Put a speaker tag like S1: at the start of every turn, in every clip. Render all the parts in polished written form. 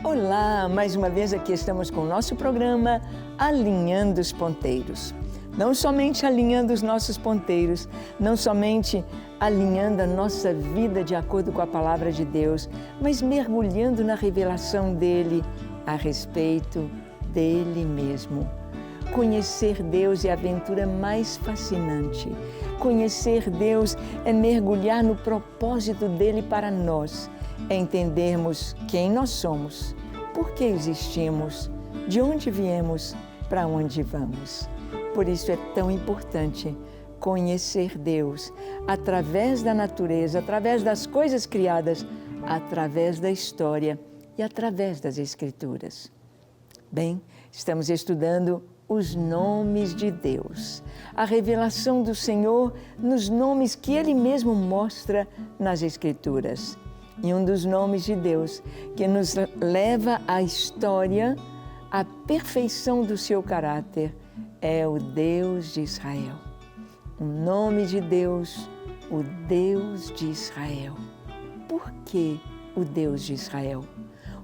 S1: Olá, mais uma vez aqui estamos com o nosso programa Alinhando os Ponteiros. Não somente alinhando os nossos ponteiros, não somente alinhando a nossa vida de acordo com a palavra de Deus, mas mergulhando na revelação dele a respeito dele mesmo. Conhecer Deus é a aventura mais fascinante. Conhecer Deus é mergulhar no propósito dele para nós, é entendermos quem nós somos, por que existimos, de onde viemos, para onde vamos. Por isso é tão importante conhecer Deus através da natureza, através das coisas criadas, através da história e através das Escrituras. Bem, estamos estudando os nomes de Deus, a revelação do Senhor nos nomes que Ele mesmo mostra nas Escrituras. E um dos nomes de Deus que nos leva à história, à perfeição do seu caráter, é o Deus de Israel. O nome de Deus, o Deus de Israel. Por que o Deus de Israel?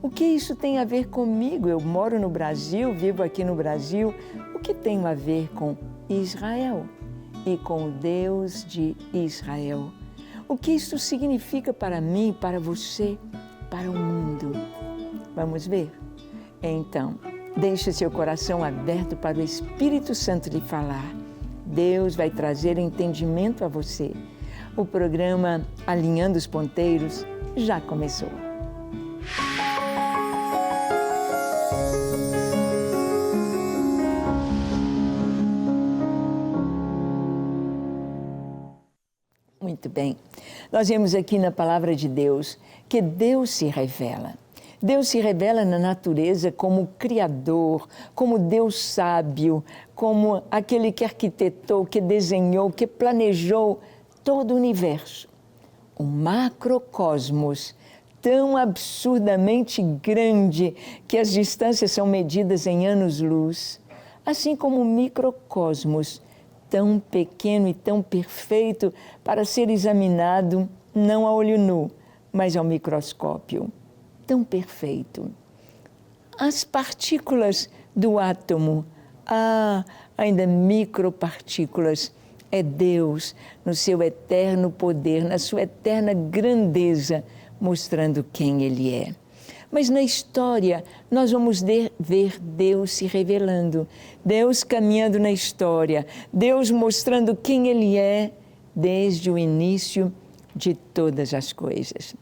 S1: O que isso tem a ver comigo? Eu moro no Brasil, vivo aqui no Brasil. O que tem a ver com Israel e com o Deus de Israel? O que isso significa para mim, para você, para o mundo? Vamos ver? Então, deixe seu coração aberto para o Espírito Santo lhe falar. Deus vai trazer entendimento a você. O programa Alinhando os Ponteiros já começou. Muito bem. Nós vemos aqui na Palavra de Deus que Deus se revela. Deus se revela na natureza como Criador, como Deus sábio, como aquele que arquitetou, que desenhou, que planejou todo o universo. Um macrocosmos tão absurdamente grande que as distâncias são medidas em anos-luz, assim como o microcosmos, tão pequeno e tão perfeito para ser examinado não a olho nu, mas ao microscópio. Tão perfeito. As partículas do átomo, ainda micropartículas, é Deus no seu eterno poder, na sua eterna grandeza, mostrando quem Ele é. Mas na história, nós vamos ver Deus se revelando, Deus caminhando na história, Deus mostrando quem Ele é desde o início de todas as coisas.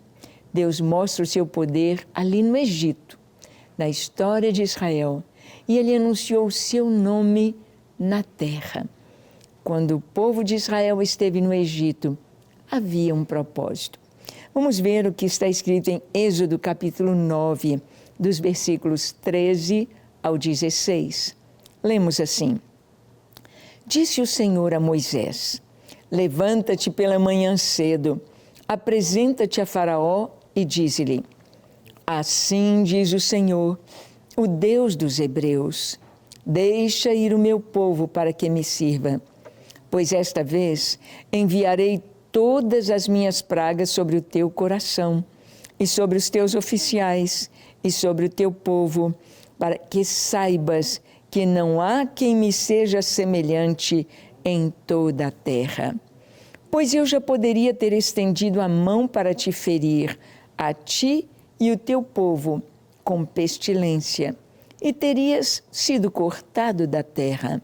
S1: Deus mostra o seu poder ali no Egito, na história de Israel, e Ele anunciou o seu nome na terra. Quando o povo de Israel esteve no Egito, havia um propósito. Vamos ver o que está escrito em Êxodo capítulo 9, dos versículos 13 ao 16. Lemos assim: Disse o Senhor a Moisés: Levanta-te pela manhã cedo, apresenta-te a Faraó e dize-lhe: Assim diz o Senhor, o Deus dos Hebreus, deixa ir o meu povo para que me sirva, pois esta vez enviarei todas as minhas pragas sobre o teu coração e sobre os teus oficiais e sobre o teu povo, para que saibas que não há quem me seja semelhante em toda a terra. Pois eu já poderia ter estendido a mão para te ferir, a ti e o teu povo, com pestilência, e terias sido cortado da terra.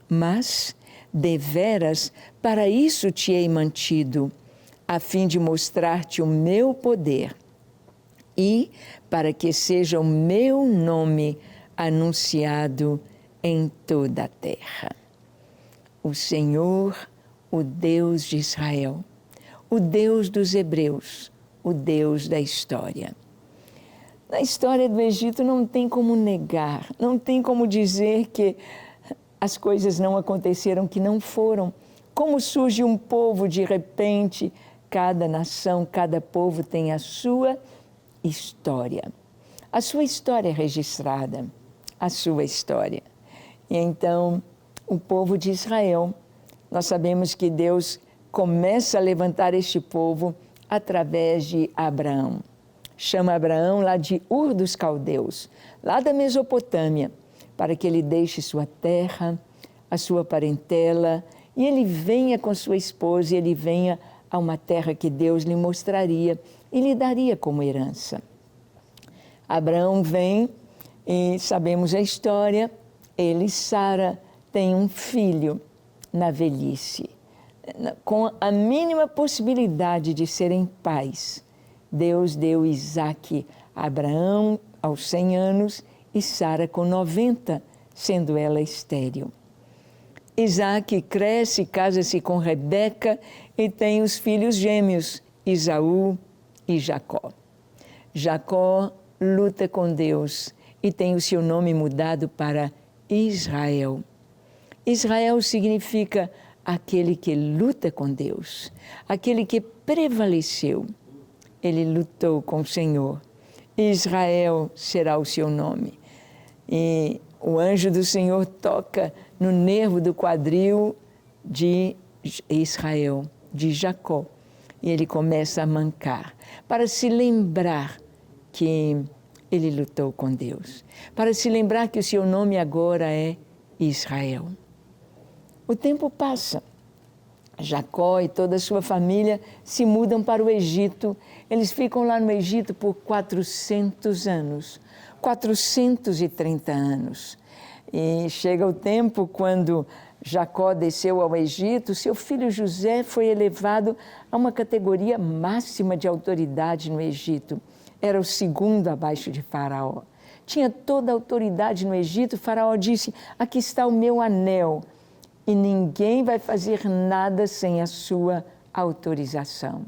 S1: Mas, deveras, para isso te hei mantido, a fim de mostrar-te o meu poder, e para que seja o meu nome anunciado em toda a terra. O Senhor, o Deus de Israel, o Deus dos Hebreus, o Deus da história. Na história do Egito não tem como negar, não tem como dizer que as coisas não aconteceram, que não foram. Como surge um povo de repente? Cada nação, cada povo tem a sua história. A sua história é registrada, a sua história. E então, o povo de Israel, nós sabemos que Deus começa a levantar este povo através de Abraão. chama Abraão lá de Ur dos Caldeus, lá da Mesopotâmia, para que ele deixe sua terra, a sua parentela, e ele venha com sua esposa, e ele venha a uma terra que Deus lhe mostraria e lhe daria como herança. Abraão vem e sabemos a história, ele e Sara têm um filho na velhice. Com a mínima possibilidade de serem pais, Deus deu Isaque a Abraão aos 100 anos e Sara com 90, sendo ela estéril. Isaque cresce, casa-se com Rebeca e tem os filhos gêmeos, Esaú e Jacó. Jacó luta com Deus e tem o seu nome mudado para Israel. Israel significa aquele que luta com Deus, aquele que prevaleceu. Ele lutou com o Senhor. Israel será o seu nome. E o anjo do Senhor toca no nervo do quadril de Israel, de Jacó. E ele começa a mancar, para se lembrar que ele lutou com Deus, para se lembrar que o seu nome agora é Israel. O tempo passa. Jacó e toda a sua família se mudam para o Egito. Eles ficam lá no Egito por 400 anos, 430 anos. E chega o tempo quando Jacó desceu ao Egito, seu filho José foi elevado a uma categoria máxima de autoridade no Egito. Era o segundo abaixo de Faraó. Tinha toda a autoridade no Egito. Faraó disse: aqui está o meu anel. E ninguém vai fazer nada sem a sua autorização.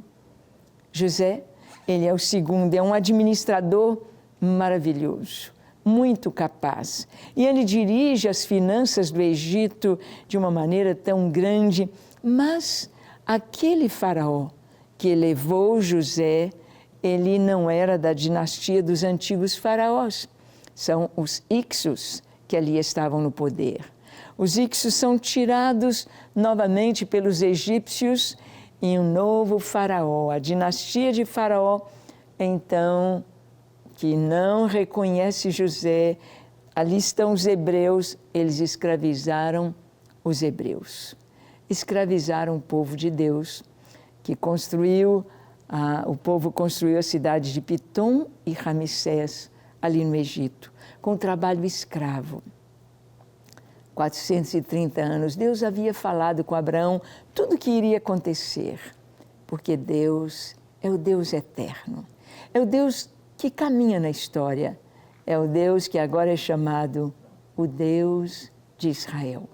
S1: José, ele é o segundo, é um administrador maravilhoso, muito capaz. E ele dirige as finanças do Egito de uma maneira tão grande. Mas aquele faraó que elevou José, ele não era da dinastia dos antigos faraós. São os Ixos que ali estavam no poder. Os Ixos são tirados novamente pelos egípcios e um novo faraó, a dinastia de Faraó, então, que não reconhece José. Ali estão os hebreus, eles escravizaram os hebreus. Escravizaram o povo de Deus, que o povo construiu a cidade de Pitom e Ramsés, ali no Egito, com trabalho escravo. 430 anos, Deus havia falado com Abraão tudo o que iria acontecer, porque Deus é o Deus eterno, é o Deus que caminha na história, é o Deus que agora é chamado o Deus de Israel.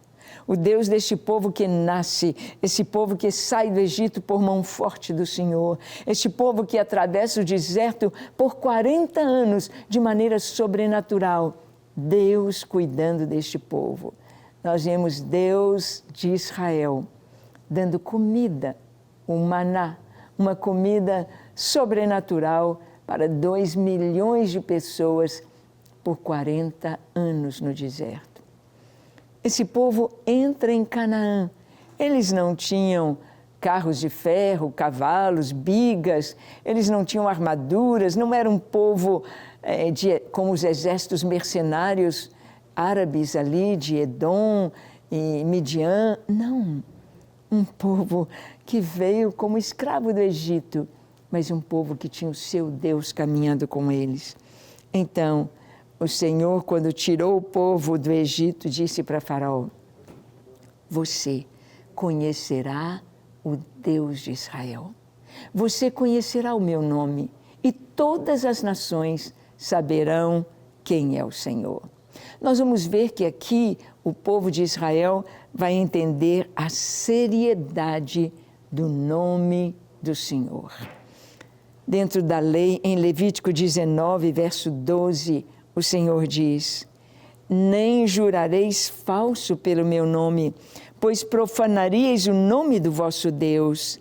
S1: O Deus deste povo que nasce, esse povo que sai do Egito por mão forte do Senhor, este povo que atravessa o deserto por 40 anos de maneira sobrenatural, Deus cuidando deste povo. Nós vemos Deus de Israel dando comida, o maná, uma comida sobrenatural para 2 milhões de pessoas por 40 anos no deserto. Esse povo entra em Canaã. Eles não tinham carros de ferro, cavalos, bigas, eles não tinham armaduras, não era um povo como os exércitos mercenários árabes ali de Edom e Midian. Não, um povo que veio como escravo do Egito, mas um povo que tinha o seu Deus caminhando com eles. Então, o Senhor, quando tirou o povo do Egito, disse para Faraó: você conhecerá o Deus de Israel. Você conhecerá o meu nome e todas as nações saberão quem é o Senhor. Nós vamos ver que aqui o povo de Israel vai entender a seriedade do nome do Senhor. Dentro da lei, em Levítico 19, verso 12, o Senhor diz: nem jurareis falso pelo meu nome, pois profanaríeis o nome do vosso Deus.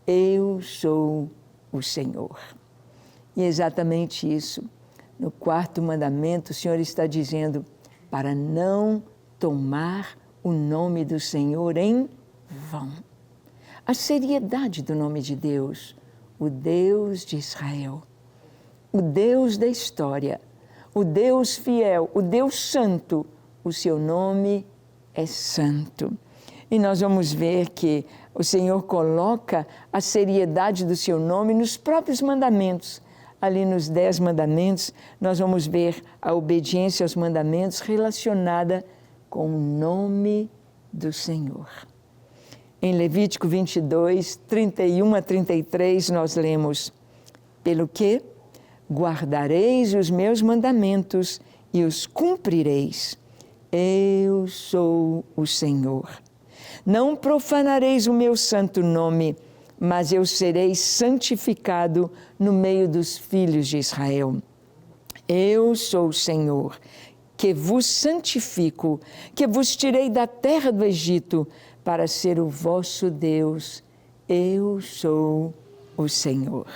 S1: Eu sou o Senhor. E é exatamente isso. No 4º mandamento, o Senhor está dizendo para não tomar o nome do Senhor em vão. A seriedade do nome de Deus, o Deus de Israel. o Deus da história, o Deus fiel, o Deus santo, o seu nome é santo. E nós vamos ver que o Senhor coloca a seriedade do seu nome nos próprios mandamentos. Ali nos 10 mandamentos, nós vamos ver a obediência aos mandamentos relacionada com o nome do Senhor. Em Levítico 22, 31 a 33, nós lemos: pelo que guardareis os meus mandamentos e os cumprireis. Eu sou o Senhor. Não profanareis o meu santo nome, mas eu serei santificado no meio dos filhos de Israel. Eu sou o Senhor, que vos santifico, que vos tirei da terra do Egito, para ser o vosso Deus. Eu sou o Senhor.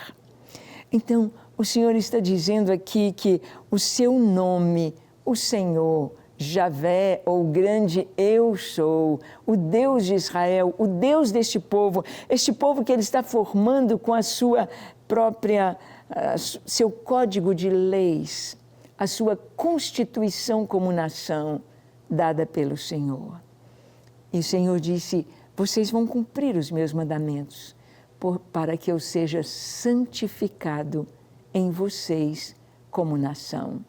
S1: Então, o Senhor está dizendo aqui que o seu nome, o Senhor, Javé, ou grande eu sou, o Deus de Israel, o Deus deste povo, este povo que Ele está formando com a sua própria, seu código de leis, a sua constituição como nação dada pelo Senhor. E o Senhor disse: vocês vão cumprir os meus mandamentos, para que eu seja santificado em vocês como nação.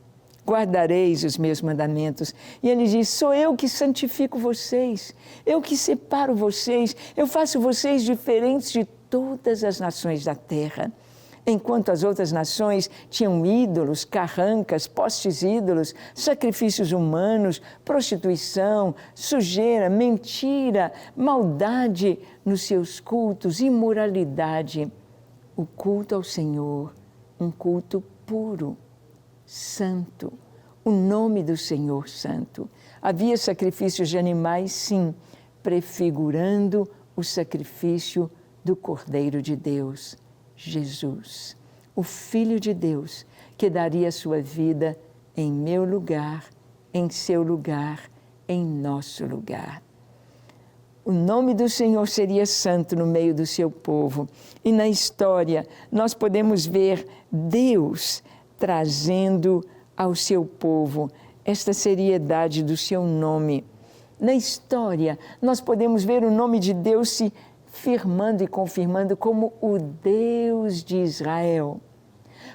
S1: Guardareis os meus mandamentos. E ele diz: sou eu que santifico vocês, eu que separo vocês, eu faço vocês diferentes de todas as nações da terra. Enquanto as outras nações tinham ídolos, carrancas, postes ídolos, sacrifícios humanos, prostituição, sujeira, mentira, maldade nos seus cultos, imoralidade, o culto ao Senhor, um culto puro, santo, o nome do Senhor santo. Havia sacrifícios de animais, sim, prefigurando o sacrifício do Cordeiro de Deus, Jesus, o Filho de Deus, que daria a sua vida em meu lugar, em seu lugar, em nosso lugar. O nome do Senhor seria santo no meio do seu povo. E na história nós podemos ver Deus trazendo ao seu povo esta seriedade do seu nome. Na história nós podemos ver o nome de Deus se firmando e confirmando como o Deus de Israel,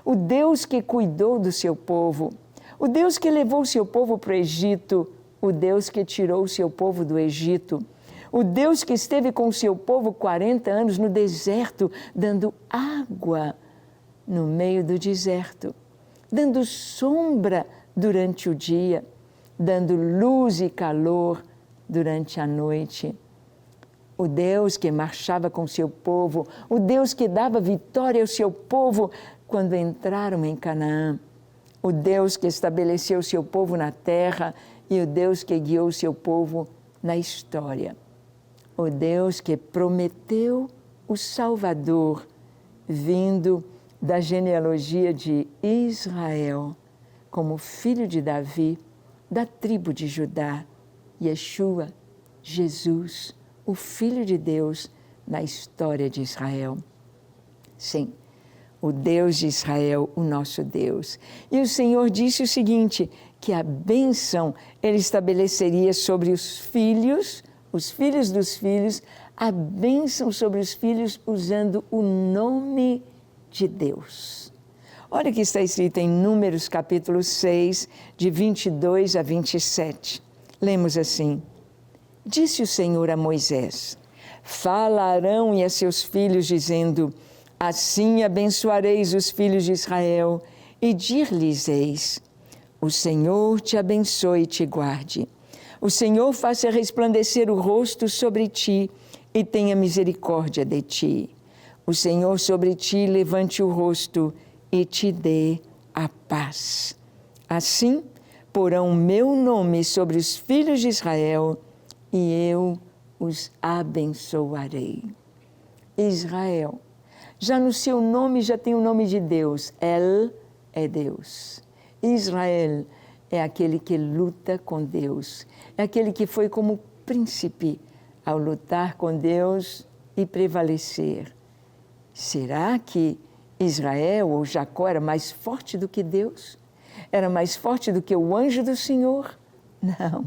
S1: o Deus que cuidou do seu povo, o Deus que levou o seu povo para o Egito, o Deus que tirou o seu povo do Egito, o Deus que esteve com o seu povo 40 anos no deserto, dando água no meio do deserto, dando sombra durante o dia, dando luz e calor durante a noite. O Deus que marchava com o seu povo, o Deus que dava vitória ao seu povo quando entraram em Canaã, o Deus que estabeleceu o seu povo na terra e o Deus que guiou o seu povo na história. O Deus que prometeu o Salvador, vindo da genealogia de Israel, como filho de Davi, da tribo de Judá, Yeshua, Jesus, o Filho de Deus na história de Israel. Sim, o Deus de Israel, o nosso Deus. E o Senhor disse o seguinte, que a bênção Ele estabeleceria sobre os filhos dos filhos, a bênção sobre os filhos usando o nome de Deus. Olha o que está escrito em Números capítulo 6, de 22 a 27. Lemos assim: disse o Senhor a Moisés: fala a Arão e a seus filhos, dizendo: assim abençoareis os filhos de Israel, e dir-lhes-eis: o Senhor te abençoe e te guarde. O Senhor faça resplandecer o rosto sobre ti e tenha misericórdia de ti. O Senhor sobre ti levante o rosto e te dê a paz. Assim porão o meu nome sobre os filhos de Israel e eu os abençoarei. Israel, já no seu nome já tem o nome de Deus. El é Deus. Israel é aquele que luta com Deus. É aquele que foi como príncipe ao lutar com Deus e prevalecer. Será que Israel ou Jacó era mais forte do que Deus? Era mais forte do que o anjo do Senhor? Não,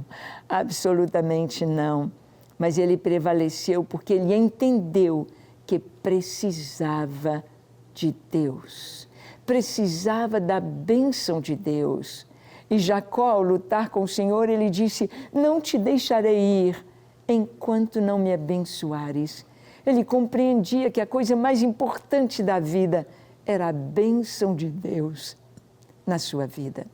S1: absolutamente não. Mas ele prevaleceu porque ele entendeu que precisava de Deus, precisava da bênção de Deus. E Jacó, ao lutar com o Senhor, ele disse: não te deixarei ir enquanto não me abençoares. Ele compreendia que a coisa mais importante da vida era a bênção de Deus na sua vida.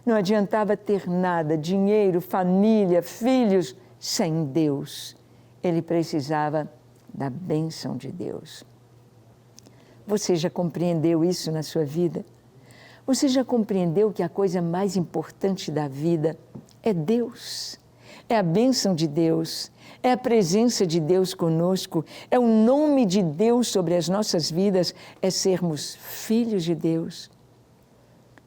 S1: Não adiantava ter nada, dinheiro, família, filhos, sem Deus. Ele precisava da bênção de Deus. Você já compreendeu isso na sua vida? Você já compreendeu que a coisa mais importante da vida é Deus? É a bênção de Deus, é a presença de Deus conosco, é o nome de Deus sobre as nossas vidas, é sermos filhos de Deus.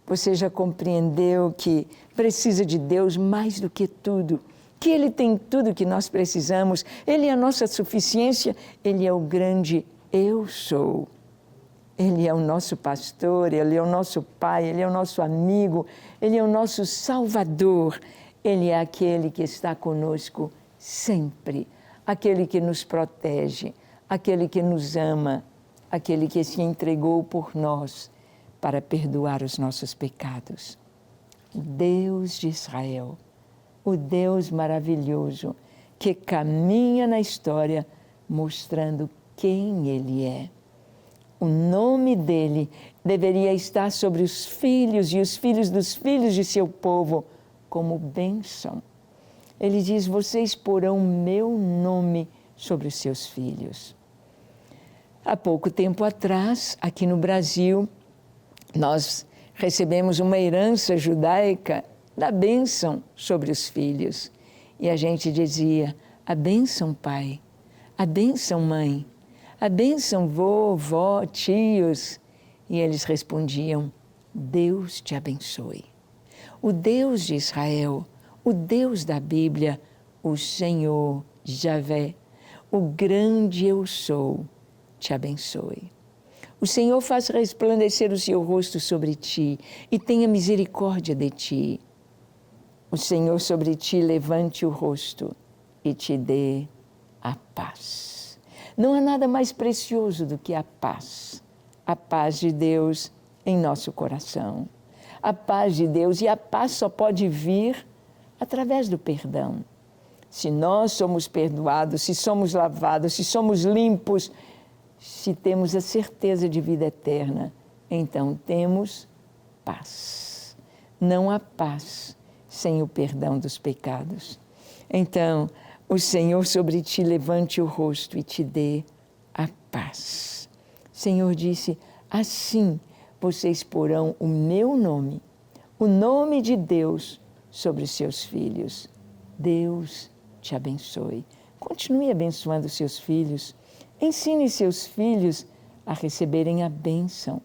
S1: Você já compreendeu que precisa de Deus mais do que tudo, que Ele tem tudo que nós precisamos, Ele é a nossa suficiência, Ele é o grande eu sou. Ele é o nosso pastor, Ele é o nosso Pai, Ele é o nosso amigo, Ele é o nosso Salvador. Ele é aquele que está conosco sempre, aquele que nos protege, aquele que nos ama, aquele que se entregou por nós para perdoar os nossos pecados. O Deus de Israel, o Deus maravilhoso que caminha na história mostrando quem Ele é. O nome dele deveria estar sobre os filhos e os filhos dos filhos de seu povo como bênção. Ele diz: vocês porão meu nome sobre os seus filhos. Há pouco tempo atrás, aqui no Brasil, nós recebemos uma herança judaica da bênção sobre os filhos. E a gente dizia: a bênção pai, a bênção mãe, a bênção vó, tios. E eles respondiam: Deus te abençoe. O Deus de Israel, o Deus da Bíblia, o Senhor, Javé, o grande eu sou, te abençoe. O Senhor faz resplandecer o seu rosto sobre ti e tenha misericórdia de ti. O Senhor sobre ti levante o rosto e te dê a paz. Não há nada mais precioso do que a paz de Deus em nosso coração. A paz de Deus, e a paz só pode vir através do perdão. Se nós somos perdoados, se somos lavados, se somos limpos, se temos a certeza de vida eterna, então temos paz. Não há paz sem o perdão dos pecados. Então, o Senhor sobre ti levante o rosto e te dê a paz. O Senhor disse: assim vocês porão o meu nome, o nome de Deus, sobre os seus filhos. Deus te abençoe. Continue abençoando seus filhos. Ensine seus filhos a receberem a bênção.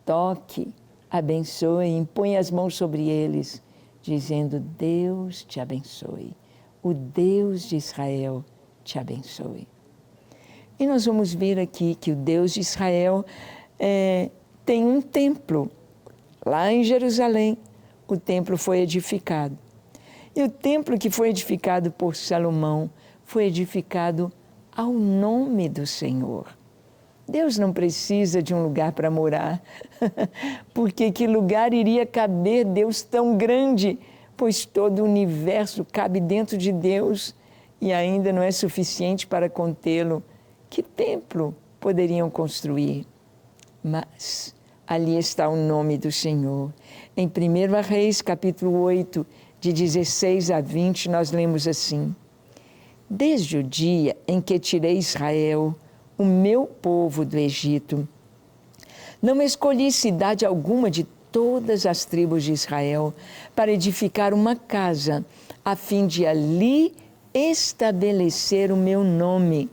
S1: Toque, abençoe, impõe as mãos sobre eles, dizendo: Deus te abençoe. O Deus de Israel te abençoe. E nós vamos ver aqui que o Deus de Israel tem um templo. Lá em Jerusalém, o templo foi edificado. E o templo que foi edificado por Salomão foi edificado ao nome do Senhor. Deus não precisa de um lugar para morar, porque que lugar iria caber Deus tão grande? Pois todo o universo cabe dentro de Deus e ainda não é suficiente para contê-lo. Que templo poderiam construir? Mas ali está o nome do Senhor. Em 1 Reis, capítulo 8, de 16 a 20, nós lemos assim: desde o dia em que tirei Israel, o meu povo do Egito, não escolhi cidade alguma de todas as tribos de Israel para edificar uma casa, a fim de ali estabelecer o meu nome.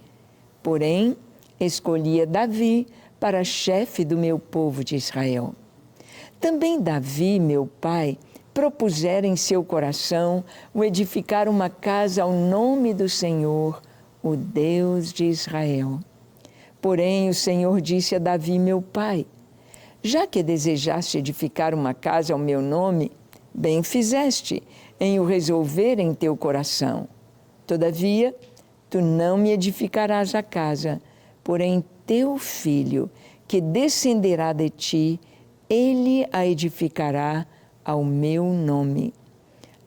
S1: Porém, escolhia Davi para chefe do meu povo de Israel. Também Davi, meu pai, propusera em seu coração o edificar uma casa ao nome do Senhor, o Deus de Israel. Porém, o Senhor disse a Davi, meu pai: Já que desejaste edificar uma casa ao meu nome, bem fizeste em o resolver em teu coração. Todavia, tu não me edificarás a casa, porém teu filho, que descenderá de ti, ele a edificará ao meu nome.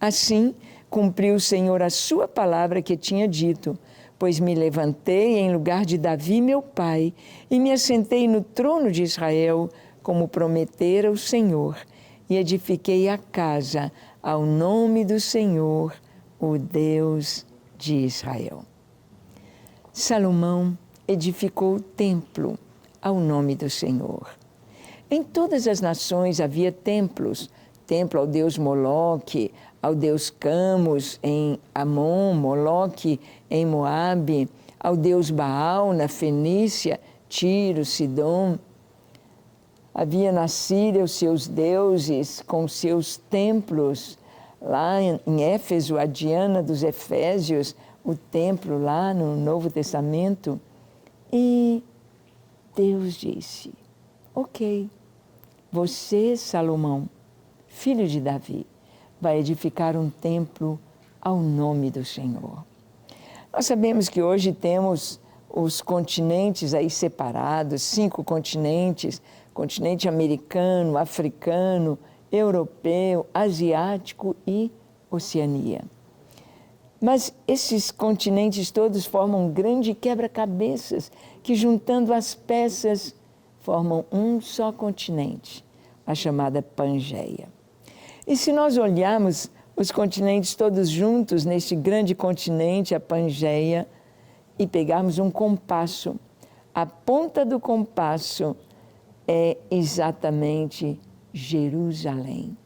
S1: Assim, cumpriu o Senhor a sua palavra que tinha dito, pois me levantei em lugar de Davi, meu pai, e me assentei no trono de Israel, como prometera o Senhor, e edifiquei a casa ao nome do Senhor, o Deus de Israel. Salomão edificou o templo ao nome do Senhor. Em todas as nações havia templos, templo ao deus Moloque, ao deus Camus em Amon, Moloque em Moabe, ao deus Baal na Fenícia, Tiro, Sidom. Havia na Síria os seus deuses com seus templos. Lá em Éfeso, a Diana dos Efésios, o templo lá no Novo Testamento. E Deus disse, ok, você, Salomão, filho de Davi, vai edificar um templo ao nome do Senhor. Nós sabemos que hoje temos os continentes aí separados, 5 continentes, continente americano, africano, europeu, asiático e Oceania. Mas esses continentes todos formam um grande quebra-cabeças que, juntando as peças, formam um só continente, a chamada Pangeia. E se nós olharmos os continentes todos juntos neste grande continente, a Pangeia, e pegarmos um compasso, a ponta do compasso é exatamente Jerusalém,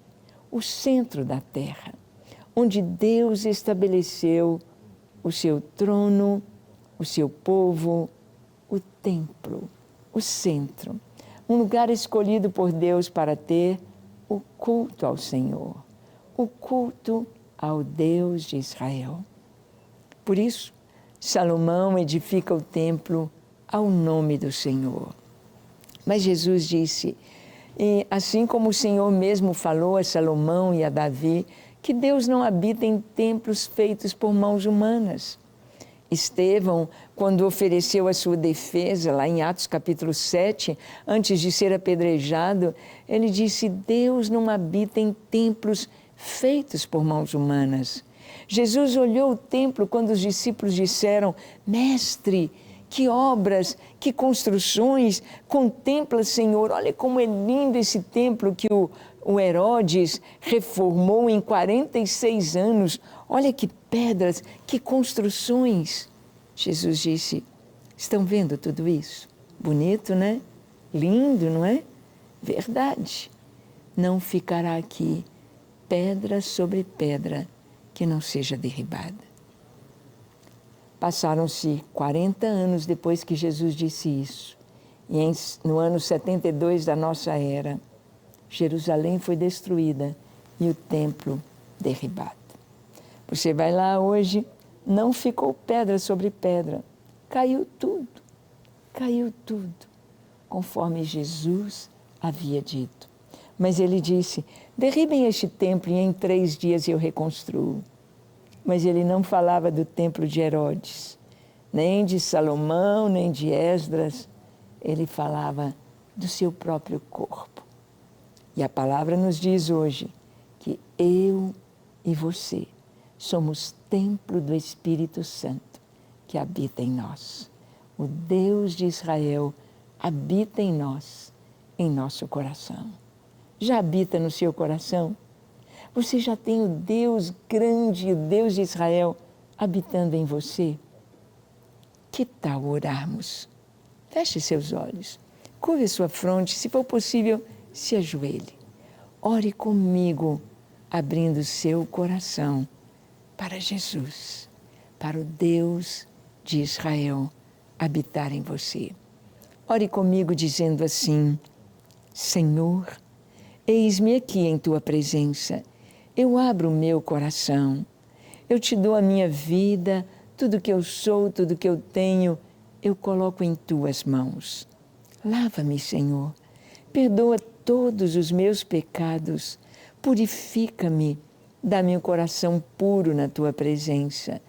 S1: o centro da terra, onde Deus estabeleceu o seu trono, o seu povo, o templo, o centro, um lugar escolhido por Deus para ter o culto ao Senhor, o culto ao Deus de Israel. Por isso, Salomão edifica o templo ao nome do Senhor. Mas Jesus disse, e assim como o Senhor mesmo falou a Salomão e a Davi, que Deus não habita em templos feitos por mãos humanas. Estevão, quando ofereceu a sua defesa, lá em Atos capítulo 7, antes de ser apedrejado, ele disse, Deus não habita em templos feitos por mãos humanas. Jesus olhou o templo quando os discípulos disseram, Mestre, que obras, que construções, contempla, Senhor, olha como é lindo esse templo que o Herodes reformou em 46 anos, olha que pedras, que construções. Jesus disse, estão vendo tudo isso? Bonito, né? Lindo, não é? Verdade. Não ficará aqui pedra sobre pedra que não seja derribada. Passaram-se 40 anos depois que Jesus disse isso. E no ano 72 da nossa era, Jerusalém foi destruída e o templo derribado. Você vai lá hoje, não ficou pedra sobre pedra. Caiu tudo, conforme Jesus havia dito. Mas ele disse, derribem este templo e em 3 dias eu reconstruo. Mas ele não falava do templo de Herodes, nem de Salomão, nem de Esdras. Ele falava do seu próprio corpo. E a palavra nos diz hoje que eu e você somos templo do Espírito Santo que habita em nós. O Deus de Israel habita em nós, em nosso coração. Já habita no seu coração? Você já tem o Deus grande, o Deus de Israel, habitando em você? Que tal orarmos? Feche seus olhos, curve sua fronte, se for possível, se ajoelhe. Ore comigo, abrindo seu coração para Jesus, para o Deus de Israel habitar em você. Ore comigo dizendo assim, Senhor, eis-me aqui em Tua presença. Eu abro o meu coração, eu te dou a minha vida, tudo que eu sou, tudo que eu tenho, eu coloco em Tuas mãos. Lava-me, Senhor, perdoa todos os meus pecados, purifica-me, dá-me um coração puro na Tua presença.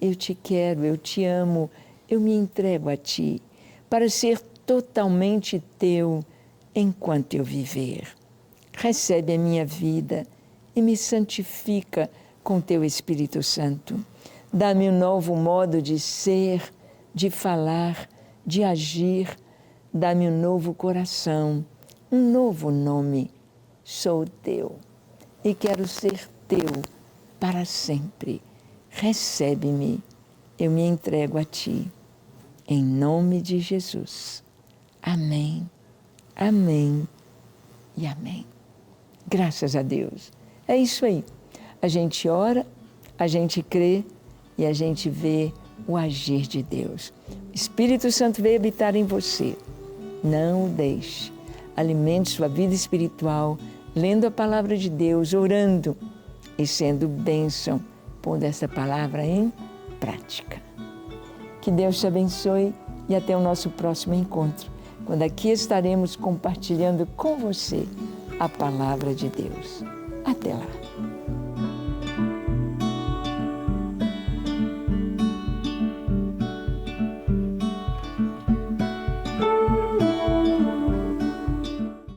S1: Eu Te quero, eu Te amo, eu me entrego a Ti, para ser totalmente Teu enquanto eu viver. Recebe a minha vida e me santifica com Teu Espírito Santo. Dá-me um novo modo de ser, de falar, de agir. Dá-me um novo coração, um novo nome. Sou Teu e quero ser Teu para sempre. Recebe-me, eu me entrego a Ti. Em nome de Jesus. Amém, amém e amém. Graças a Deus. É isso aí. A gente ora, a gente crê e a gente vê o agir de Deus. O Espírito Santo veio habitar em você. Não o deixe. Alimente sua vida espiritual, lendo a palavra de Deus, orando e sendo bênção, pondo essa palavra em prática. Que Deus te abençoe e até o nosso próximo encontro, quando aqui estaremos compartilhando com você a palavra de Deus. Até lá.